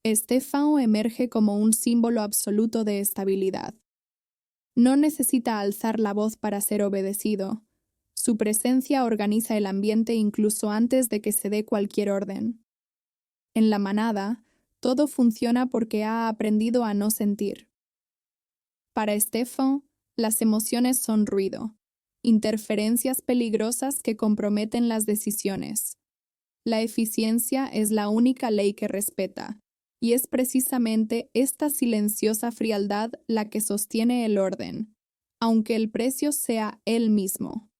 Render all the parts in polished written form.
Estefano emerge como un símbolo absoluto de estabilidad. No necesita alzar la voz para ser obedecido. Su presencia organiza el ambiente incluso antes de que se dé cualquier orden. En la manada, todo funciona porque ha aprendido a no sentir. Para Estefano, las emociones son ruido, interferencias peligrosas que comprometen las decisiones. La eficiencia es la única ley que respeta, y es precisamente esta silenciosa frialdad la que sostiene el orden, aunque el precio sea él mismo.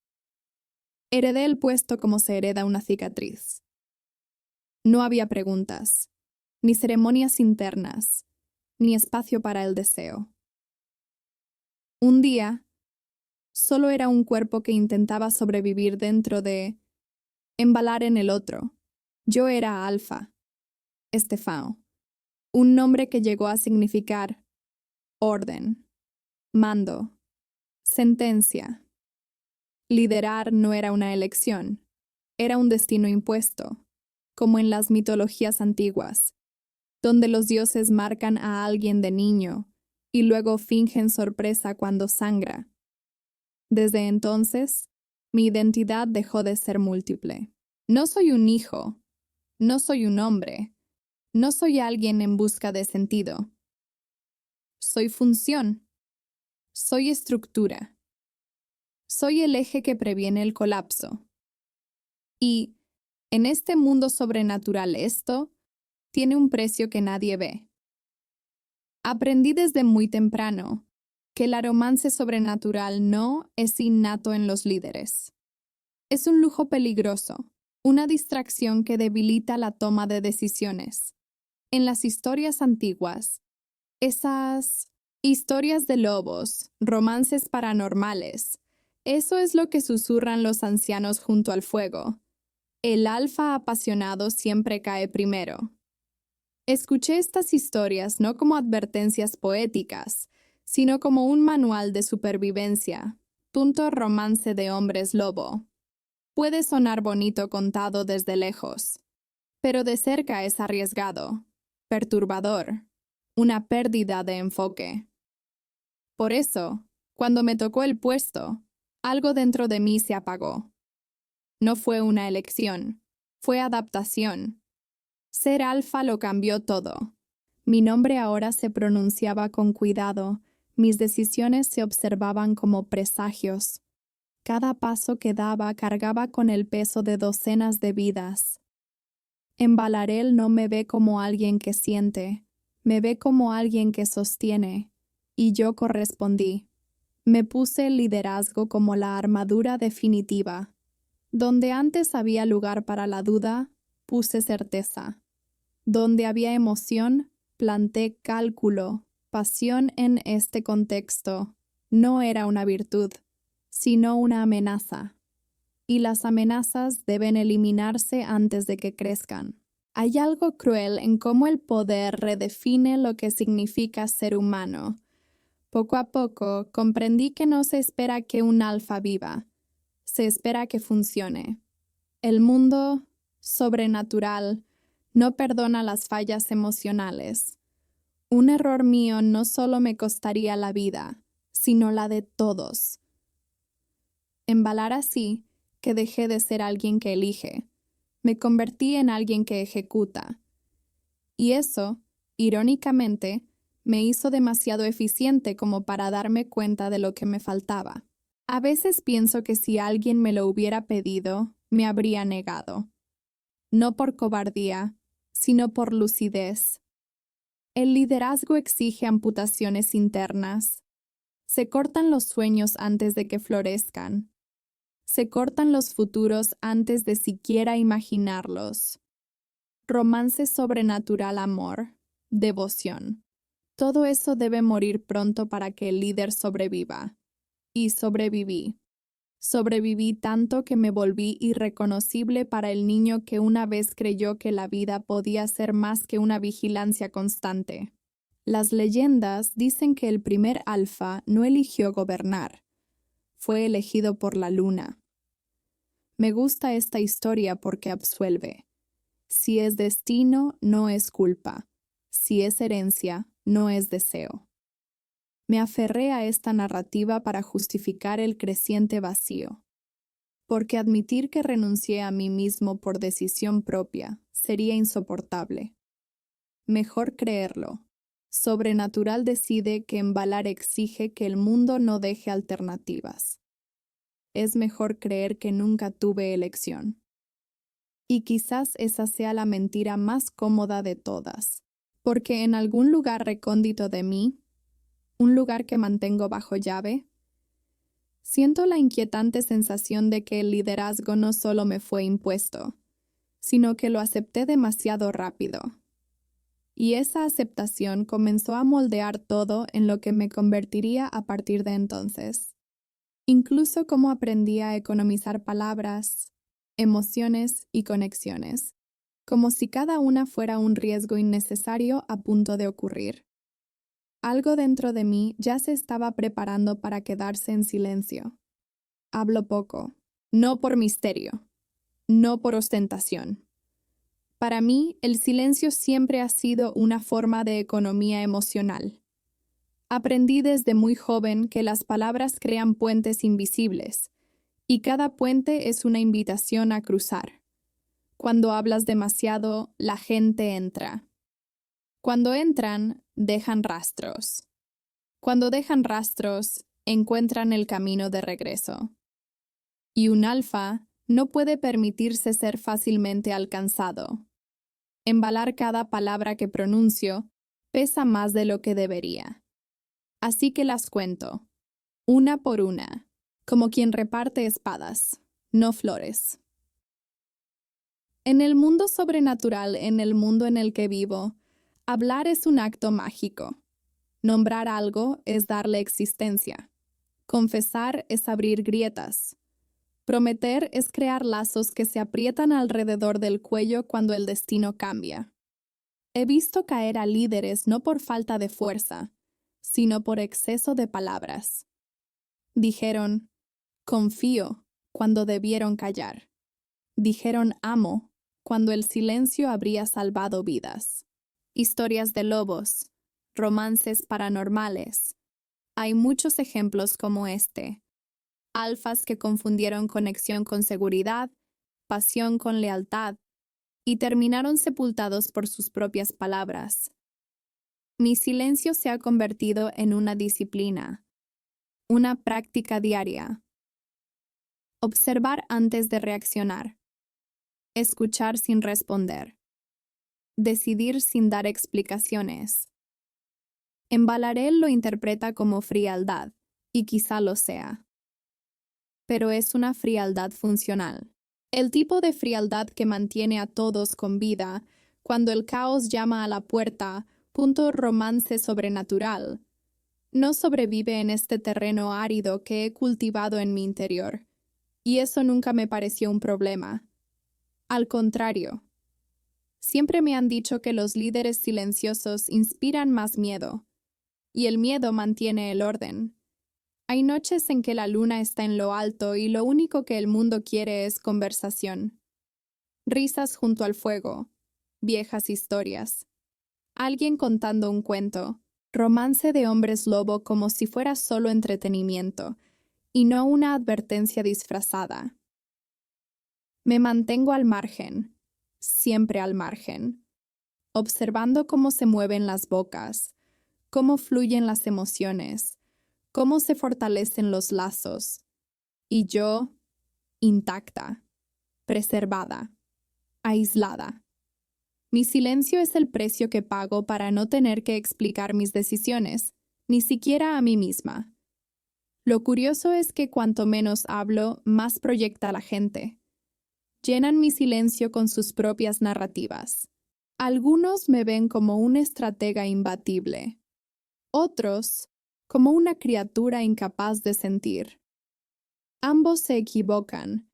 Heredé el puesto como se hereda una cicatriz. No había preguntas, ni ceremonias internas, ni espacio para el deseo. Un día, solo era un cuerpo que intentaba sobrevivir dentro de embalar en el otro. Yo era Alfa, Estefano, un nombre que llegó a significar orden, mando, sentencia. Liderar no era una elección, era un destino impuesto, como en las mitologías antiguas, donde los dioses marcan a alguien de niño y luego fingen sorpresa cuando sangra. Desde entonces, mi identidad dejó de ser múltiple. No soy un hijo, no soy un hombre, no soy alguien en busca de sentido. Soy función, soy estructura, soy el eje que previene el colapso. Y, en este mundo sobrenatural esto tiene un precio que nadie ve. Aprendí desde muy temprano que el romance sobrenatural no es innato en los líderes. Es un lujo peligroso, una distracción que debilita la toma de decisiones. En las historias antiguas, esas historias de lobos, romances paranormales, eso es lo que susurran los ancianos junto al fuego. El alfa apasionado siempre cae primero. Escuché estas historias no como advertencias poéticas, sino como un manual de supervivencia, punto romance de hombres lobo. Puede sonar bonito contado desde lejos, pero de cerca es arriesgado, perturbador, una pérdida de enfoque. Por eso, cuando me tocó el puesto, algo dentro de mí se apagó. No fue una elección, fue adaptación. Ser alfa lo cambió todo. Mi nombre ahora se pronunciaba con cuidado, mis decisiones se observaban como presagios. Cada paso que daba cargaba con el peso de docenas de vidas. En Balarel no me ve como alguien que siente, me ve como alguien que sostiene, y yo correspondí. Me puse el liderazgo como la armadura definitiva. Donde antes había lugar para la duda, puse certeza. Donde había emoción, planté cálculo. Pasión en este contexto no era una virtud, sino una amenaza. Y las amenazas deben eliminarse antes de que crezcan. Hay algo cruel en cómo el poder redefine lo que significa ser humano. Poco a poco comprendí que no se espera que un alfa viva, se espera que funcione. El mundo sobrenatural no perdona las fallas emocionales. Un error mío no solo me costaría la vida, sino la de todos. Embalar así que dejé de ser alguien que elige. Me convertí en alguien que ejecuta. Y eso, irónicamente, me hizo demasiado eficiente como para darme cuenta de lo que me faltaba. A veces pienso que si alguien me lo hubiera pedido, me habría negado. No por cobardía, sino por lucidez. El liderazgo exige amputaciones internas. Se cortan los sueños antes de que florezcan. Se cortan los futuros antes de siquiera imaginarlos. Romance sobrenatural, amor, devoción. Todo eso debe morir pronto para que el líder sobreviva. Y sobreviví. Sobreviví tanto que me volví irreconocible para el niño que una vez creyó que la vida podía ser más que una vigilancia constante. Las leyendas dicen que el primer alfa no eligió gobernar. Fue elegido por la luna. Me gusta esta historia porque absuelve. Si es destino, no es culpa. Si es herencia, no es deseo. Me aferré a esta narrativa para justificar el creciente vacío, porque admitir que renuncié a mí mismo por decisión propia sería insoportable. Mejor creerlo. Sobrenatural decide que embalar exige que el mundo no deje alternativas. Es mejor creer que nunca tuve elección. Y quizás esa sea la mentira más cómoda de todas, porque en algún lugar recóndito de mí, un lugar que mantengo bajo llave, siento la inquietante sensación de que el liderazgo no solo me fue impuesto, sino que lo acepté demasiado rápido. Y esa aceptación comenzó a moldear todo en lo que me convertiría a partir de entonces. Incluso cómo aprendí a economizar palabras, emociones y conexiones, como si cada una fuera un riesgo innecesario a punto de ocurrir. Algo dentro de mí ya se estaba preparando para quedarse en silencio. Hablo poco, no por misterio, no por ostentación. Para mí, el silencio siempre ha sido una forma de economía emocional. Aprendí desde muy joven que las palabras crean puentes invisibles, y cada puente es una invitación a cruzar. Cuando hablas demasiado, la gente entra. Cuando entran, dejan rastros. Cuando dejan rastros, encuentran el camino de regreso. Y un alfa no puede permitirse ser fácilmente alcanzado. Embalar cada palabra que pronuncio pesa más de lo que debería. Así que las cuento, una por una, como quien reparte espadas, no flores. En el mundo sobrenatural, en el mundo en el que vivo, hablar es un acto mágico. Nombrar algo es darle existencia. Confesar es abrir grietas. Prometer es crear lazos que se aprietan alrededor del cuello cuando el destino cambia. He visto caer a líderes no por falta de fuerza, sino por exceso de palabras. Dijeron, confío, cuando debieron callar. Dijeron amo, cuando el silencio habría salvado vidas. Historias de lobos, romances paranormales. Hay muchos ejemplos como este. Alfas que confundieron conexión con seguridad, pasión con lealtad, y terminaron sepultados por sus propias palabras. Mi silencio se ha convertido en una disciplina, una práctica diaria. Observar antes de reaccionar. Escuchar sin responder. Decidir sin dar explicaciones. Embalarel lo interpreta como frialdad, y quizá lo sea. Pero es una frialdad funcional. El tipo de frialdad que mantiene a todos con vida cuando el caos llama a la puerta, romance sobrenatural. No sobrevive en este terreno árido que he cultivado en mi interior, y eso nunca me pareció un problema. Al contrario, siempre me han dicho que los líderes silenciosos inspiran más miedo, y el miedo mantiene el orden. Hay noches en que la luna está en lo alto y lo único que el mundo quiere es conversación. Risas junto al fuego, viejas historias. Alguien contando un cuento, romance de hombres lobo como si fuera solo entretenimiento, y no una advertencia disfrazada. Me mantengo al margen, siempre al margen, observando cómo se mueven las bocas, cómo fluyen las emociones, cómo se fortalecen los lazos, y yo, intacta, preservada, aislada. Mi silencio es el precio que pago para no tener que explicar mis decisiones, ni siquiera a mí misma. Lo curioso es que cuanto menos hablo, más proyecta la gente. Llenan mi silencio con sus propias narrativas. Algunos me ven como una estratega imbatible. Otros, como una criatura incapaz de sentir. Ambos se equivocan,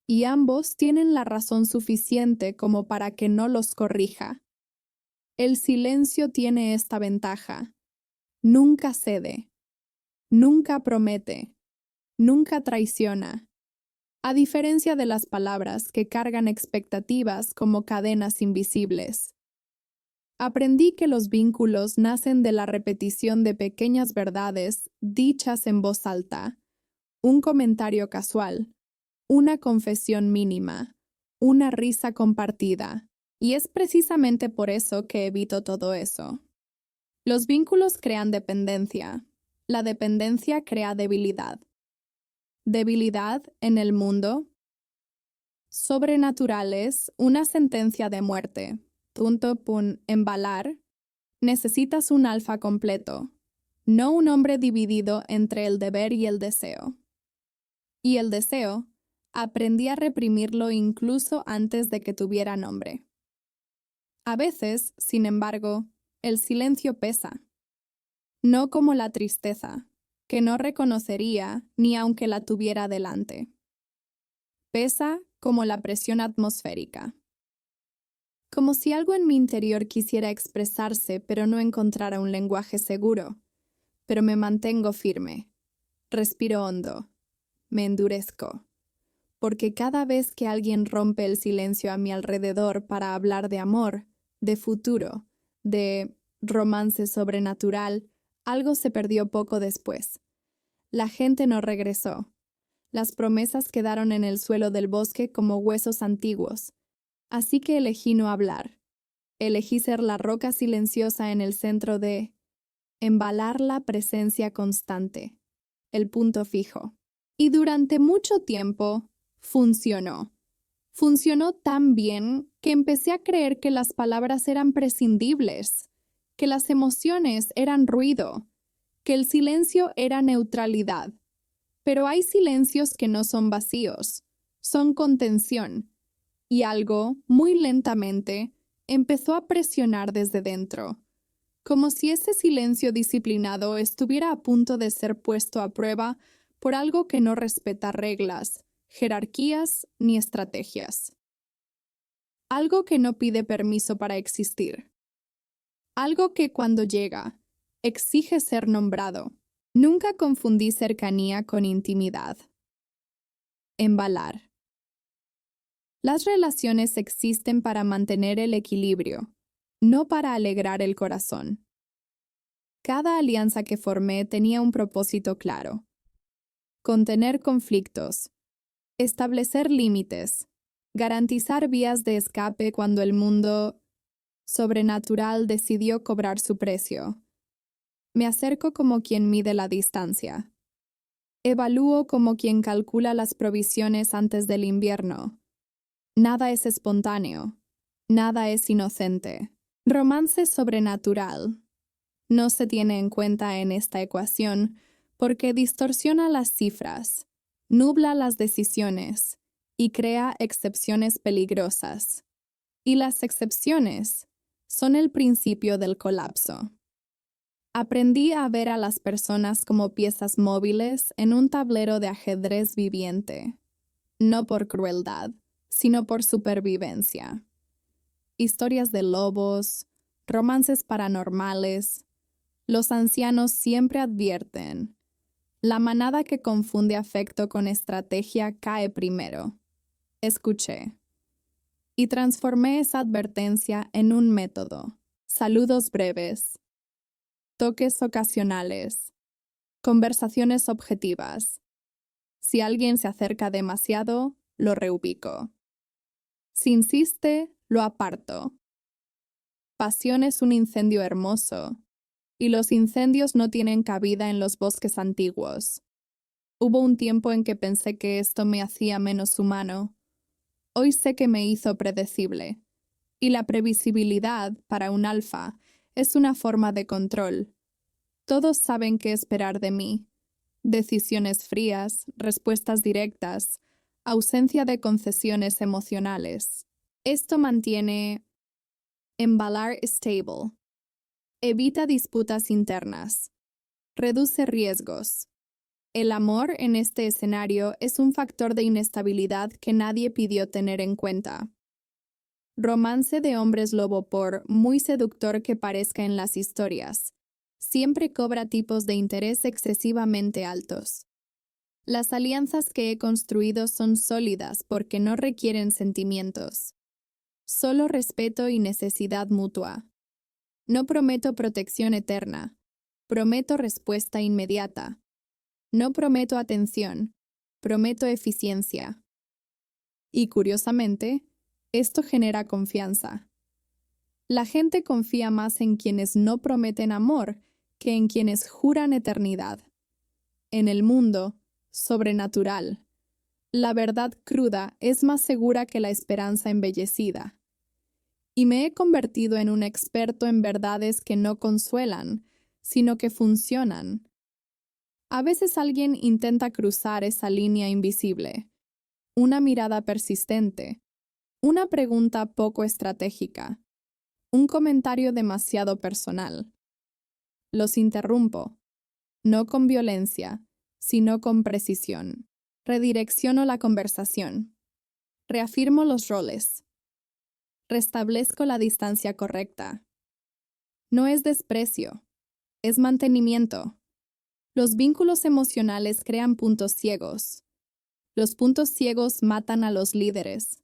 y ambos tienen la razón suficiente como para que no los corrija. El silencio tiene esta ventaja. Nunca cede, nunca promete, nunca traiciona. A diferencia de las palabras que cargan expectativas como cadenas invisibles. Aprendí que los vínculos nacen de la repetición de pequeñas verdades dichas en voz alta, un comentario casual, una confesión mínima, una risa compartida, y es precisamente por eso que evito todo eso. Los vínculos crean dependencia. La dependencia crea debilidad. Debilidad en el mundo. Sobrenaturales, una sentencia de muerte. Embalar. Necesitas un alfa completo, no un hombre dividido entre el deber y el deseo. Y el deseo, aprendí a reprimirlo incluso antes de que tuviera nombre. A veces, sin embargo, el silencio pesa. No como la tristeza, que no reconocería ni aunque la tuviera delante. Pesa como la presión atmosférica. Como si algo en mi interior quisiera expresarse, pero no encontrara un lenguaje seguro. Pero me mantengo firme. Respiro hondo. Me endurezco. Porque cada vez que alguien rompe el silencio a mi alrededor para hablar de amor, de futuro, de romance sobrenatural, algo se perdió poco después. La gente no regresó. Las promesas quedaron en el suelo del bosque como huesos antiguos. Así que elegí no hablar. Elegí ser la roca silenciosa en el centro de embalar la presencia constante, el punto fijo. Y durante mucho tiempo funcionó. Funcionó tan bien que empecé a creer que las palabras eran prescindibles, que las emociones eran ruido, que el silencio era neutralidad. Pero hay silencios que no son vacíos, son contención. Y algo, muy lentamente, empezó a presionar desde dentro, como si ese silencio disciplinado estuviera a punto de ser puesto a prueba por algo que no respeta reglas, jerarquías ni estrategias. Algo que no pide permiso para existir. Algo que cuando llega, exige ser nombrado. Nunca confundí cercanía con intimidad. Embalar. Las relaciones existen para mantener el equilibrio, no para alegrar el corazón. Cada alianza que formé tenía un propósito claro: contener conflictos, establecer límites, garantizar vías de escape cuando el mundo sobrenatural decidió cobrar su precio. Me acerco como quien mide la distancia. Evalúo como quien calcula las provisiones antes del invierno. Nada es espontáneo, nada es inocente. Romance sobrenatural no se tiene en cuenta en esta ecuación porque distorsiona las cifras, nubla las decisiones y crea excepciones peligrosas. Y las excepciones son el principio del colapso. Aprendí a ver a las personas como piezas móviles en un tablero de ajedrez viviente, no por crueldad, sino por supervivencia. Historias de lobos, romances paranormales. Los ancianos siempre advierten: la manada que confunde afecto con estrategia cae primero. Escuché. Y transformé esa advertencia en un método. Saludos breves. Toques ocasionales. Conversaciones objetivas. Si alguien se acerca demasiado, lo reubico. Si insiste, lo aparto. Pasión es un incendio hermoso, y los incendios no tienen cabida en los bosques antiguos. Hubo un tiempo en que pensé que esto me hacía menos humano. Hoy sé que me hizo predecible, y la previsibilidad, para un alfa, es una forma de control. Todos saben qué esperar de mí. Decisiones frías, respuestas directas, ausencia de concesiones emocionales. Esto mantiene embalar stable. Evita disputas internas. Reduce riesgos. El amor en este escenario es un factor de inestabilidad que nadie pidió tener en cuenta. Romance de hombres lobo, por muy seductor que parezca en las historias, siempre cobra tipos de interés excesivamente altos. Las alianzas que he construido son sólidas porque no requieren sentimientos. Solo respeto y necesidad mutua. No prometo protección eterna, prometo respuesta inmediata. No prometo atención, prometo eficiencia. Y curiosamente, esto genera confianza. La gente confía más en quienes no prometen amor que en quienes juran eternidad. En el mundo sobrenatural, la verdad cruda es más segura que la esperanza embellecida. Y me he convertido en un experto en verdades que no consuelan, sino que funcionan. A veces alguien intenta cruzar esa línea invisible. Una mirada persistente, una pregunta poco estratégica, un comentario demasiado personal. Los interrumpo, no con violencia, sino con precisión. Redirecciono la conversación. Reafirmo los roles. Restablezco la distancia correcta. No es desprecio, es mantenimiento. Los vínculos emocionales crean puntos ciegos. Los puntos ciegos matan a los líderes.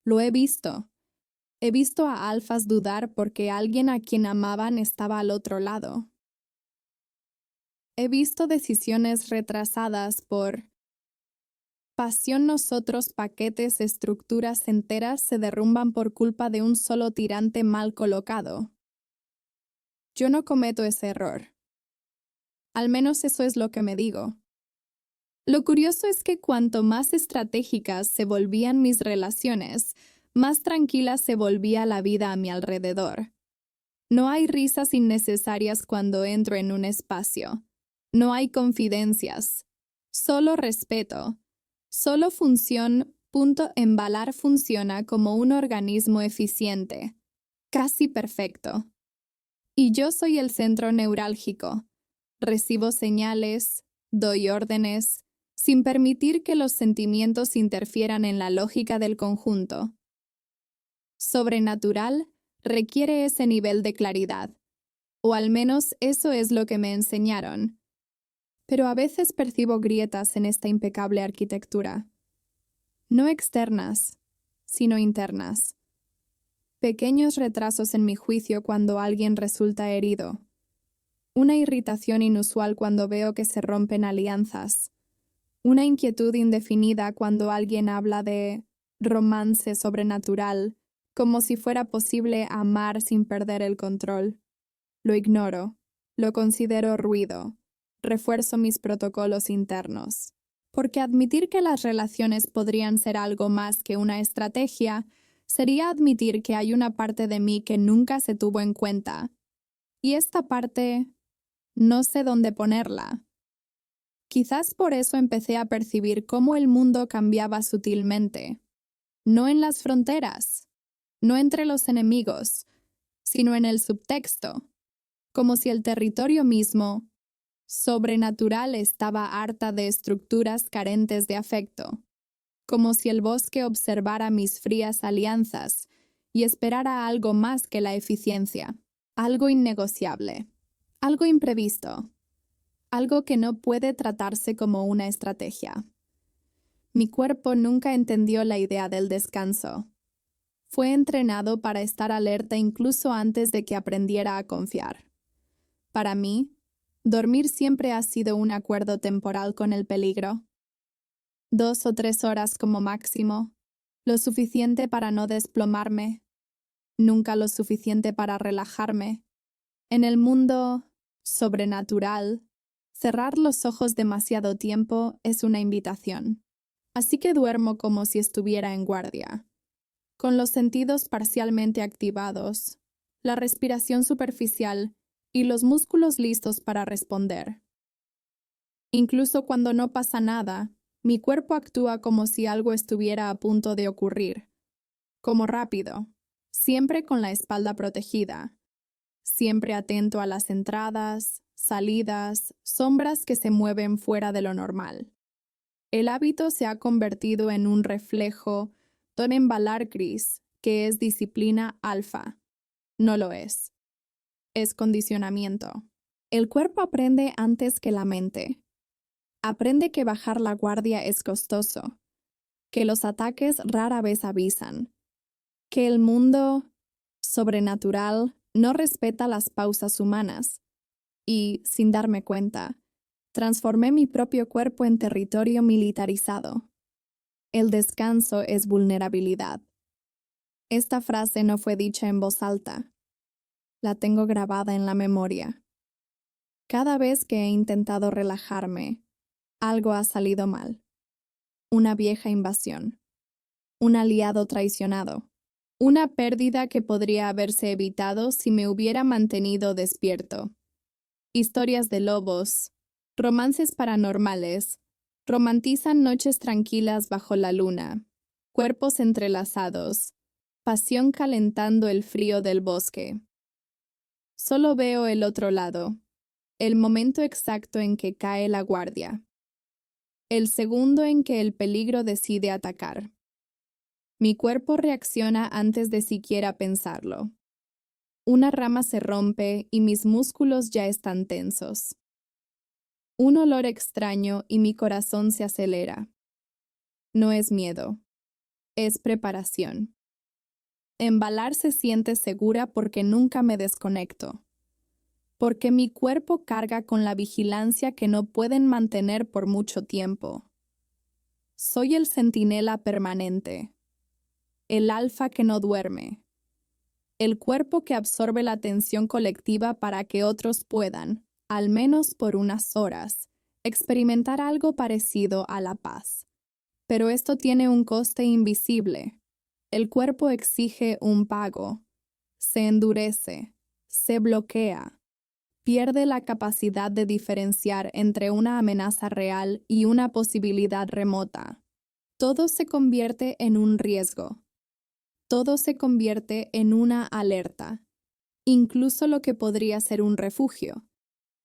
Lo he visto. He visto a alfas dudar porque alguien a quien amaban estaba al otro lado. He visto decisiones retrasadas por pasión. Nosotros paquetes, estructuras enteras se derrumban por culpa de un solo tirante mal colocado. Yo no cometo ese error. Al menos eso es lo que me digo. Lo curioso es que cuanto más estratégicas se volvían mis relaciones, más tranquila se volvía la vida a mi alrededor. No hay risas innecesarias cuando entro en un espacio. No hay confidencias. Solo respeto. Solo función. Embalar funciona como un organismo eficiente. Casi perfecto. Y yo soy el centro neurálgico. Recibo señales, doy órdenes, sin permitir que los sentimientos interfieran en la lógica del conjunto. Sobrenatural requiere ese nivel de claridad, o al menos eso es lo que me enseñaron. Pero a veces percibo grietas en esta impecable arquitectura. No externas, sino internas. Pequeños retrasos en mi juicio cuando alguien resulta herido. Una irritación inusual cuando veo que se rompen alianzas. Una inquietud indefinida cuando alguien habla de romance sobrenatural, como si fuera posible amar sin perder el control. Lo ignoro, lo considero ruido, refuerzo mis protocolos internos. Porque admitir que las relaciones podrían ser algo más que una estrategia sería admitir que hay una parte de mí que nunca se tuvo en cuenta. Y esta parte, no sé dónde ponerla. Quizás por eso empecé a percibir cómo el mundo cambiaba sutilmente. No en las fronteras, no entre los enemigos, sino en el subtexto, como si el territorio mismo, sobrenatural, estaba harta de estructuras carentes de afecto, como si el bosque observara mis frías alianzas y esperara algo más que la eficiencia, algo innegociable, algo imprevisto, algo que no puede tratarse como una estrategia. Mi cuerpo nunca entendió la idea del descanso. Fue entrenado para estar alerta incluso antes de que aprendiera a confiar. Para mí, dormir siempre ha sido un acuerdo temporal con el peligro. 2 o 3 horas como máximo, lo suficiente para no desplomarme, nunca lo suficiente para relajarme. En el mundo sobrenatural, cerrar los ojos demasiado tiempo es una invitación. Así que duermo como si estuviera en guardia, con los sentidos parcialmente activados, la respiración superficial y los músculos listos para responder. Incluso cuando no pasa nada, mi cuerpo actúa como si algo estuviera a punto de ocurrir, como rápido, siempre con la espalda protegida, siempre atento a las entradas, salidas, sombras que se mueven fuera de lo normal. El hábito se ha convertido en un reflejo don embalar gris, que es disciplina alfa. No lo es. Es condicionamiento. El cuerpo aprende antes que la mente. Aprende que bajar la guardia es costoso, que los ataques rara vez avisan, que el mundo sobrenatural No respeta las pausas humanas y, sin darme cuenta, transformé mi propio cuerpo en territorio militarizado. El descanso es vulnerabilidad. Esta frase no fue dicha en voz alta. La tengo grabada en la memoria. Cada vez que he intentado relajarme, algo ha salido mal. Una vieja invasión. Un aliado traicionado. Una pérdida que podría haberse evitado si me hubiera mantenido despierto. Historias de lobos, romances paranormales, romantizan noches tranquilas bajo la luna, cuerpos entrelazados, pasión calentando el frío del bosque. Solo veo el otro lado, el momento exacto en que cae la guardia, el segundo en que el peligro decide atacar. Mi cuerpo reacciona antes de siquiera pensarlo. Una rama se rompe y mis músculos ya están tensos. Un olor extraño y mi corazón se acelera. No es miedo, es preparación. Embalar se siente segura porque nunca me desconecto. Porque mi cuerpo carga con la vigilancia que no pueden mantener por mucho tiempo. Soy el centinela permanente, el alfa que no duerme, el cuerpo que absorbe la atención colectiva para que otros puedan, al menos por unas horas, experimentar algo parecido a la paz. Pero esto tiene un coste invisible. El cuerpo exige un pago. Se endurece, se bloquea, pierde la capacidad de diferenciar entre una amenaza real y una posibilidad remota. Todo se convierte en un riesgo. Todo se convierte en una alerta. Incluso lo que podría ser un refugio.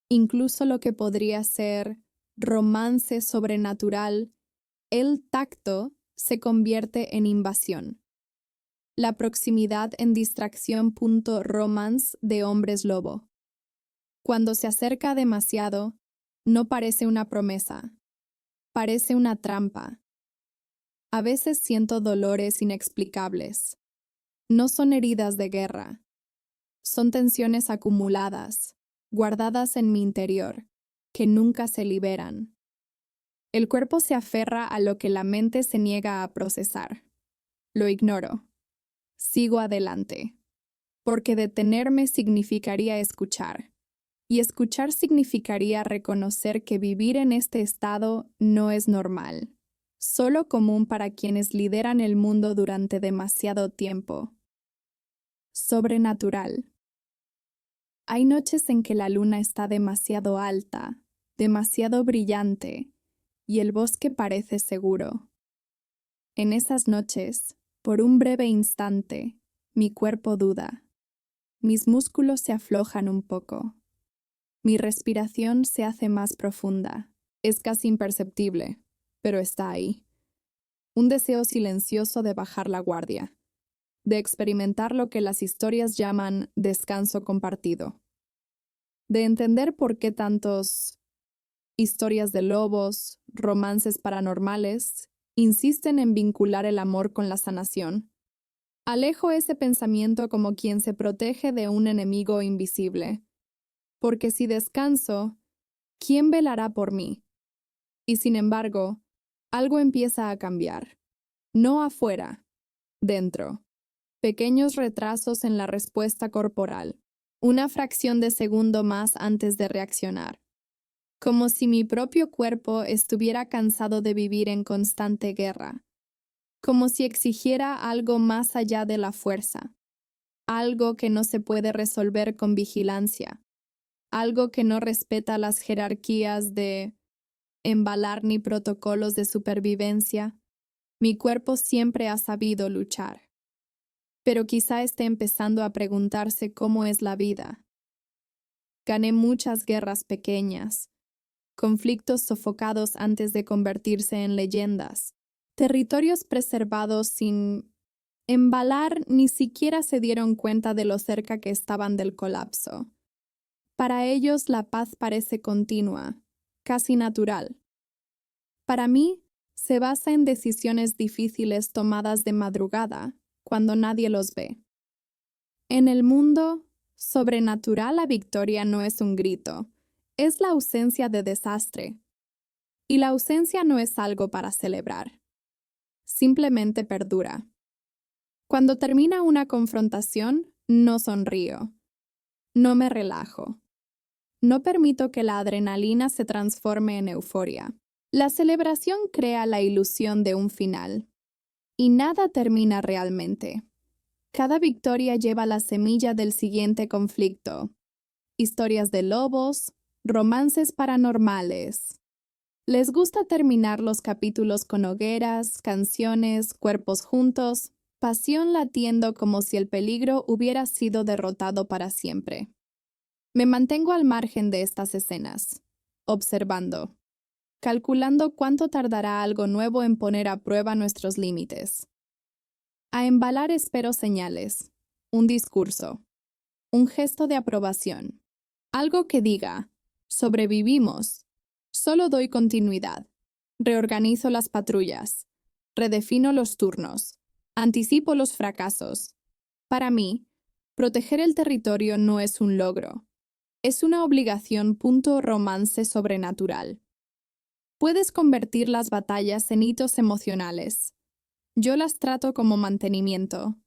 Incluso lo que podría ser romance sobrenatural. El tacto se convierte en invasión. La proximidad en distracción. Romance de hombres lobo. Cuando se acerca demasiado, no parece una promesa, parece una trampa. A veces siento dolores inexplicables. No son heridas de guerra, son tensiones acumuladas, guardadas en mi interior, que nunca se liberan. El cuerpo se aferra a lo que la mente se niega a procesar. Lo ignoro. Sigo adelante, porque detenerme significaría escuchar. Y escuchar significaría reconocer que vivir en este estado no es normal, solo común para quienes lideran el mundo durante demasiado tiempo. Sobrenatural. Hay noches en que la luna está demasiado alta, demasiado brillante, y el bosque parece seguro. En esas noches, por un breve instante, mi cuerpo duda. Mis músculos se aflojan un poco. Mi respiración se hace más profunda. Es casi imperceptible, pero está ahí. Un deseo silencioso de bajar la guardia, de experimentar lo que las historias llaman descanso compartido, de entender por qué tantos historias de lobos, romances paranormales, insisten en vincular el amor con la sanación. Alejo ese pensamiento como quien se protege de un enemigo invisible. Porque si descanso, ¿quién velará por mí? Y sin embargo, algo empieza a cambiar. No afuera, dentro. Pequeños retrasos en la respuesta corporal. Una fracción de segundo más antes de reaccionar. Como si mi propio cuerpo estuviera cansado de vivir en constante guerra. Como si exigiera algo más allá de la fuerza. Algo que no se puede resolver con vigilancia. Algo que no respeta las jerarquías de embalar ni protocolos de supervivencia. Mi cuerpo siempre ha sabido luchar. Pero quizá esté empezando a preguntarse cómo es la vida. Gané muchas guerras pequeñas, conflictos sofocados antes de convertirse en leyendas, territorios preservados sin embalar ni siquiera se dieron cuenta de lo cerca que estaban del colapso. Para ellos la paz parece continua, casi natural. Para mí, se basa en decisiones difíciles tomadas de madrugada, cuando nadie los ve. En el mundo, Sobrenatural, la victoria no es un grito, es la ausencia de desastre. Y la ausencia no es algo para celebrar. Simplemente perdura. Cuando termina una confrontación, no sonrío. No me relajo. No permito que la adrenalina se transforme en euforia. La celebración crea la ilusión de un final. Y nada termina realmente. Cada victoria lleva la semilla del siguiente conflicto. Historias de lobos, romances paranormales. Les gusta terminar los capítulos con hogueras, canciones, cuerpos juntos, pasión latiendo como si el peligro hubiera sido derrotado para siempre. Me mantengo al margen de estas escenas, observando, calculando cuánto tardará algo nuevo en poner a prueba nuestros límites. A embalar espero señales, un discurso, un gesto de aprobación, algo que diga, sobrevivimos. Solo doy continuidad. Reorganizo las patrullas. Redefino los turnos. Anticipo los fracasos. Para mí, proteger el territorio no es un logro. Es una obligación. Romance sobrenatural. Puedes convertir las batallas en hitos emocionales. Yo las trato como mantenimiento,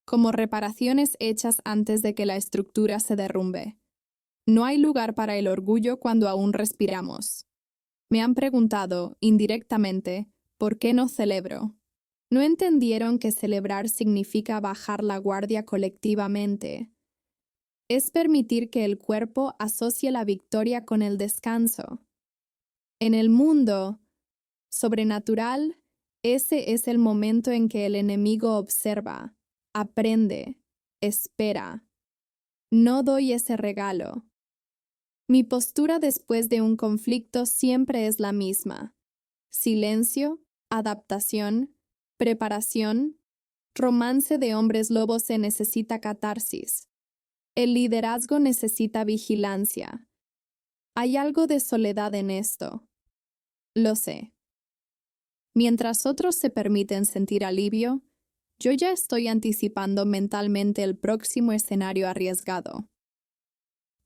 como reparaciones hechas antes de que la estructura se derrumbe. No hay lugar para el orgullo cuando aún respiramos. Me han preguntado, indirectamente, ¿por qué no celebro? No entendieron que celebrar significa bajar la guardia colectivamente. Es permitir que el cuerpo asocie la victoria con el descanso. En el mundo sobrenatural, ese es el momento en que el enemigo observa, aprende, espera. No doy ese regalo. Mi postura después de un conflicto siempre es la misma. Silencio, adaptación, preparación. Romance de hombres lobos se necesita catarsis. El liderazgo necesita vigilancia. Hay algo de soledad en esto. Lo sé. Mientras otros se permiten sentir alivio, yo ya estoy anticipando mentalmente el próximo escenario arriesgado.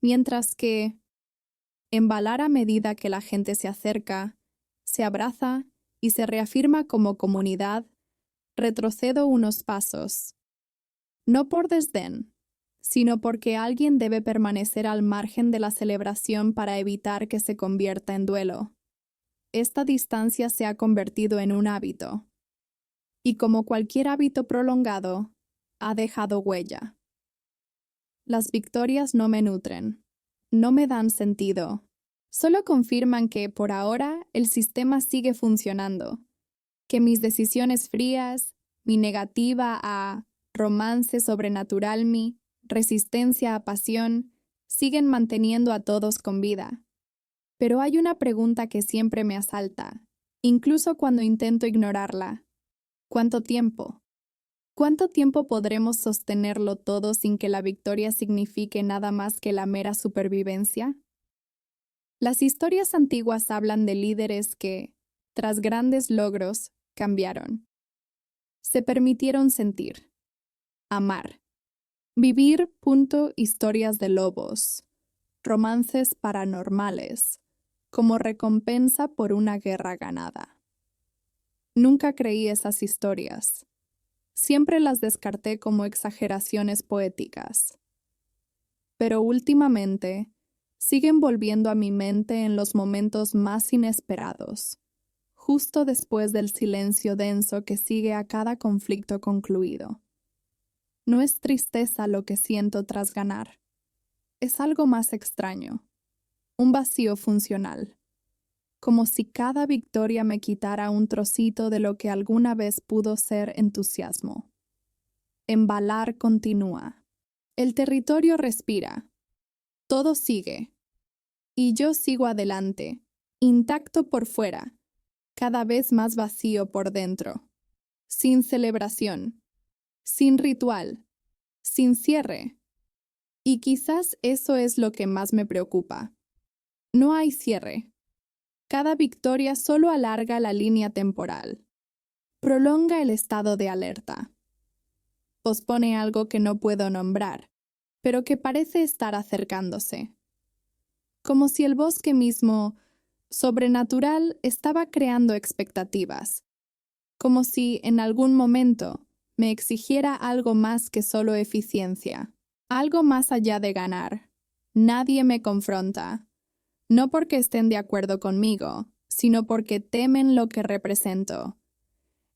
Mientras que embalar a medida que la gente se acerca, se abraza y se reafirma como comunidad, retrocedo unos pasos. No por desdén, sino porque alguien debe permanecer al margen de la celebración para evitar que se convierta en duelo. Esta distancia se ha convertido en un hábito. Y como cualquier hábito prolongado, ha dejado huella. Las victorias no me nutren. No me dan sentido. Solo confirman que, por ahora, el sistema sigue funcionando. Que mis decisiones frías, mi negativa a romance sobrenatural, mi resistencia a pasión, siguen manteniendo a todos con vida. Pero hay una pregunta que siempre me asalta, incluso cuando intento ignorarla. ¿Cuánto tiempo? ¿Cuánto tiempo podremos sostenerlo todo sin que la victoria signifique nada más que la mera supervivencia? Las historias antiguas hablan de líderes que, tras grandes logros, cambiaron. Se permitieron sentir, amar, vivir. Historias de lobos, romances paranormales, como recompensa por una guerra ganada. Nunca creí esas historias. Siempre las descarté como exageraciones poéticas. Pero últimamente, siguen volviendo a mi mente en los momentos más inesperados, justo después del silencio denso que sigue a cada conflicto concluido. No es tristeza lo que siento tras ganar. Es algo más extraño, un vacío funcional, como si cada victoria me quitara un trocito de lo que alguna vez pudo ser entusiasmo. Embalar continúa. El territorio respira. Todo sigue. Y yo sigo adelante, intacto por fuera, cada vez más vacío por dentro. Sin celebración, sin ritual, sin cierre. Y quizás eso es lo que más me preocupa. No hay cierre. Cada victoria solo alarga la línea temporal. Prolonga el estado de alerta. Pospone algo que no puedo nombrar. pero que parece estar acercándose. Como si el bosque mismo, sobrenatural, estaba creando expectativas. Como si en algún momento me exigiera algo más que solo eficiencia, algo más allá de ganar. Nadie me confronta, no porque estén de acuerdo conmigo, sino porque temen lo que represento.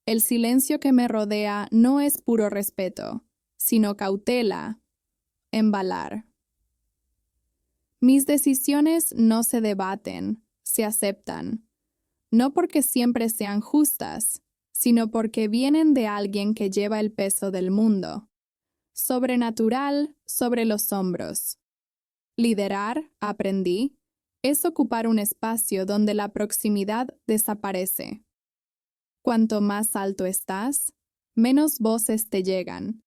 El silencio que me rodea no es puro respeto, sino cautela, embalar. Mis decisiones no se debaten, se aceptan, no porque siempre sean justas, sino porque vienen de alguien que lleva el peso del mundo. Sobrenatural sobre los hombros. Liderar, aprendí, es ocupar un espacio donde la proximidad desaparece. Cuanto más alto estás, menos voces te llegan.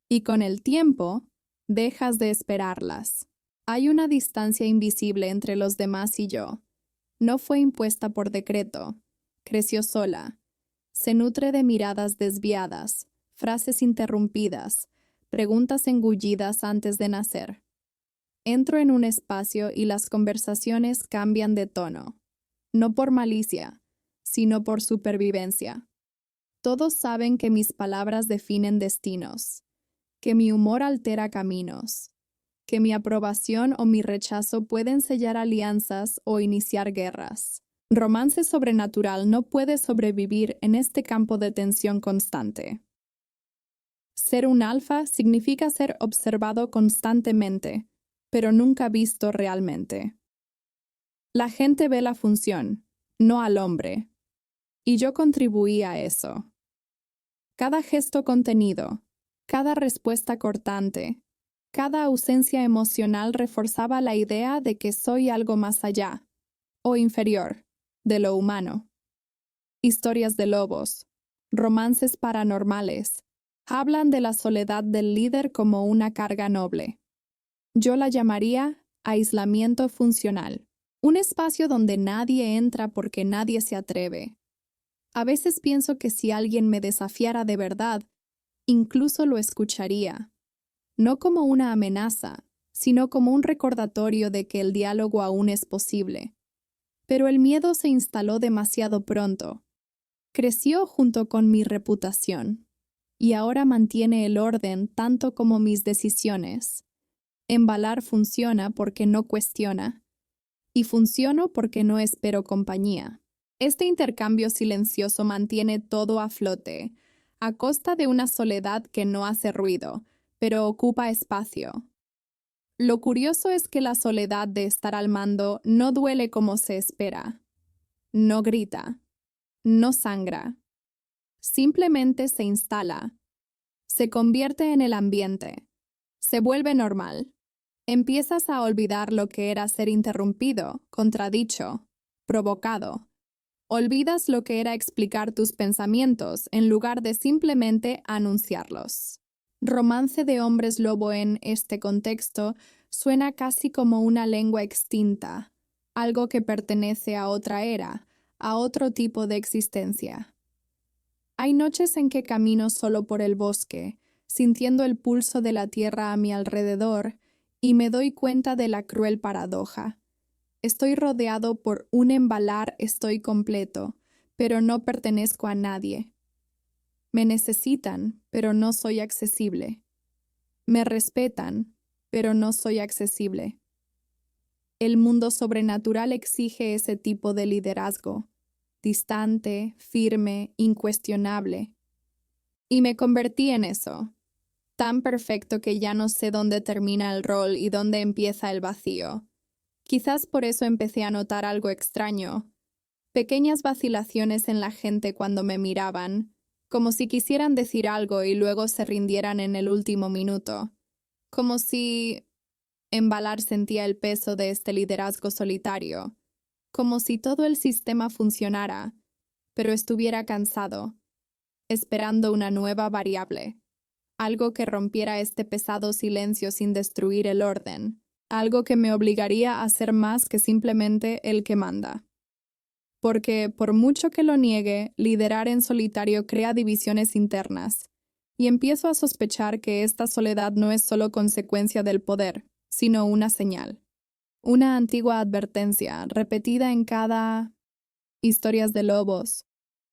Y con el tiempo, dejas de esperarlas. Hay una distancia invisible entre los demás y yo. No fue impuesta por decreto. Creció sola. Se nutre de miradas desviadas, frases interrumpidas, preguntas engullidas antes de nacer. Entro en un espacio y las conversaciones cambian de tono. No por malicia, sino por supervivencia. Todos saben que mis palabras definen destinos, que mi humor altera caminos, que mi aprobación o mi rechazo pueden sellar alianzas o iniciar guerras. Romance sobrenatural no puede sobrevivir en este campo de tensión constante. Ser un alfa significa ser observado constantemente, pero nunca visto realmente. La gente ve la función, no al hombre, y yo contribuí a eso. Cada gesto contenido, cada respuesta cortante, cada ausencia emocional reforzaba la idea de que soy algo más allá, o inferior, de lo humano. Historias de lobos, romances paranormales, hablan de la soledad del líder como una carga noble. Yo la llamaría aislamiento funcional, un espacio donde nadie entra porque nadie se atreve. A veces pienso que si alguien me desafiara de verdad, incluso lo escucharía, no como una amenaza, sino como un recordatorio de que el diálogo aún es posible. Pero el miedo se instaló demasiado pronto. Creció junto con mi reputación, y ahora mantiene el orden tanto como mis decisiones. Embalar funciona porque no cuestiona, y funciono porque no espero compañía. Este intercambio silencioso mantiene todo a flote, a costa de una soledad que no hace ruido, pero ocupa espacio. Lo curioso es que la soledad de estar al mando no duele como se espera. No grita. No sangra. Simplemente se instala. Se convierte en el ambiente. Se vuelve normal. Empiezas a olvidar lo que era ser interrumpido, contradicho, provocado. Olvidas lo que era explicar tus pensamientos en lugar de simplemente anunciarlos. Romance de hombres lobo en este contexto suena casi como una lengua extinta, algo que pertenece a otra era, a otro tipo de existencia. Hay noches en que camino solo por el bosque, sintiendo el pulso de la tierra a mi alrededor, y me doy cuenta de la cruel paradoja. Estoy rodeado por un embalar, estoy completo, pero no pertenezco a nadie. Me necesitan, pero no soy accesible. Me respetan, pero no soy accesible. El mundo sobrenatural exige ese tipo de liderazgo, distante, firme, incuestionable. Y me convertí en eso, tan perfecto que ya no sé dónde termina el rol y dónde empieza el vacío. Quizás por eso empecé a notar algo extraño, pequeñas vacilaciones en la gente cuando me miraban, como si quisieran decir algo y luego se rindieran en el último minuto, como si Embalar sentía el peso de este liderazgo solitario, como si todo el sistema funcionara, pero estuviera cansado, esperando una nueva variable, algo que rompiera este pesado silencio sin destruir el orden, algo que me obligaría a ser más que simplemente el que manda. Porque, por mucho que lo niegue, liderar en solitario crea divisiones internas, y empiezo a sospechar que esta soledad no es solo consecuencia del poder, sino una señal. Una antigua advertencia, repetida en cada historias de lobos,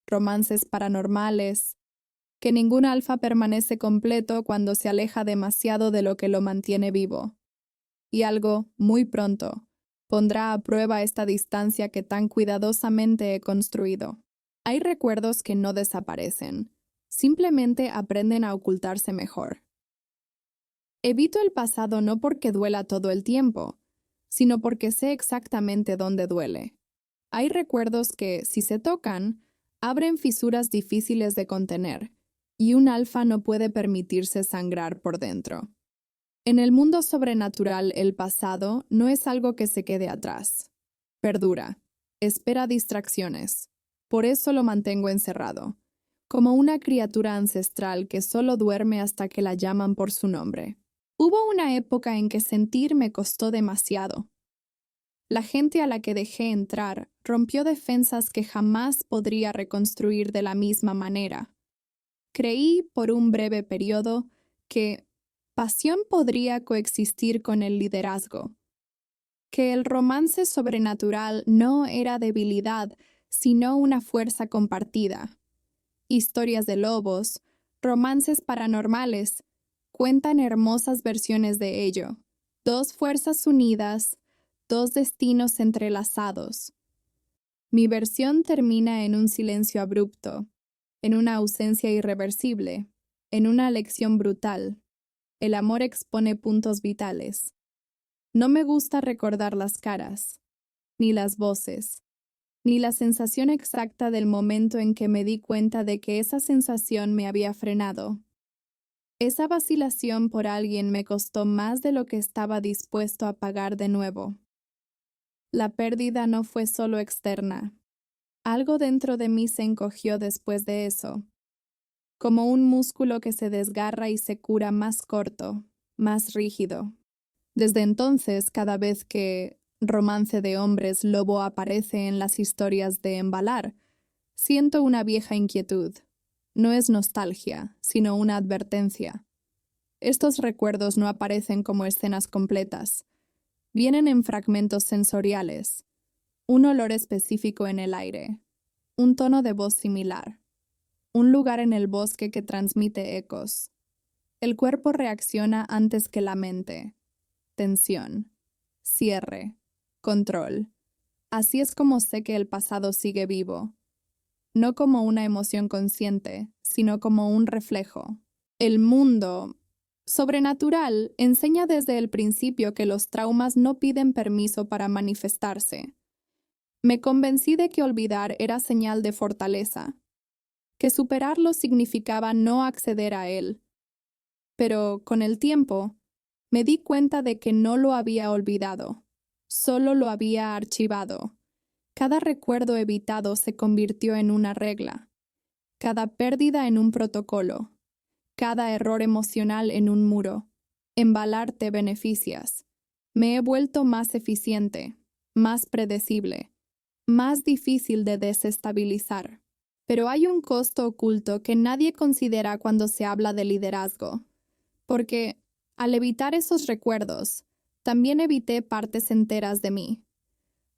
romances paranormales, que ningún alfa permanece completo cuando se aleja demasiado de lo que lo mantiene vivo. Y algo, muy pronto, pondrá a prueba esta distancia que tan cuidadosamente he construido. Hay recuerdos que no desaparecen, simplemente aprenden a ocultarse mejor. Evito el pasado no porque duela todo el tiempo, sino porque sé exactamente dónde duele. Hay recuerdos que, si se tocan, abren fisuras difíciles de contener, y un alfa no puede permitirse sangrar por dentro. En el mundo sobrenatural, el pasado no es algo que se quede atrás. Perdura, espera distracciones. Por eso lo mantengo encerrado, como una criatura ancestral que solo duerme hasta que la llaman por su nombre. Hubo una época en que sentir me costó demasiado. La gente a la que dejé entrar rompió defensas que jamás podría reconstruir de la misma manera. Creí, por un breve periodo, que pasión podría coexistir con el liderazgo, que el romance sobrenatural no era debilidad, sino una fuerza compartida. Historias de lobos, romances paranormales, cuentan hermosas versiones de ello. Dos fuerzas unidas, dos destinos entrelazados. Mi versión termina en un silencio abrupto, en una ausencia irreversible, en una lección brutal. El amor expone puntos vitales. No me gusta recordar las caras, ni las voces, ni la sensación exacta del momento en que me di cuenta de que esa sensación me había frenado. Esa vacilación por alguien me costó más de lo que estaba dispuesto a pagar de nuevo. La pérdida no fue solo externa. Algo dentro de mí se encogió después de eso, como un músculo que se desgarra y se cura más corto, más rígido. Desde entonces, cada vez que Romance de Hombres Lobo aparece en las historias de Embalar, siento una vieja inquietud. No es nostalgia, sino una advertencia. Estos recuerdos no aparecen como escenas completas. Vienen en fragmentos sensoriales, un olor específico en el aire, un tono de voz similar, un lugar en el bosque que transmite ecos. El cuerpo reacciona antes que la mente. Tensión, cierre, control. Así es como sé que el pasado sigue vivo, no como una emoción consciente, sino como un reflejo. El mundo sobrenatural enseña desde el principio que los traumas no piden permiso para manifestarse. Me convencí de que olvidar era señal de fortaleza, que superarlo significaba no acceder a él. Pero, con el tiempo, me di cuenta de que no lo había olvidado, solo lo había archivado. Cada recuerdo evitado se convirtió en una regla, cada pérdida en un protocolo, cada error emocional en un muro. Embalar te beneficias. Me he vuelto más eficiente, más predecible, más difícil de desestabilizar. Pero hay un costo oculto que nadie considera cuando se habla de liderazgo, porque al evitar esos recuerdos, también evité partes enteras de mí.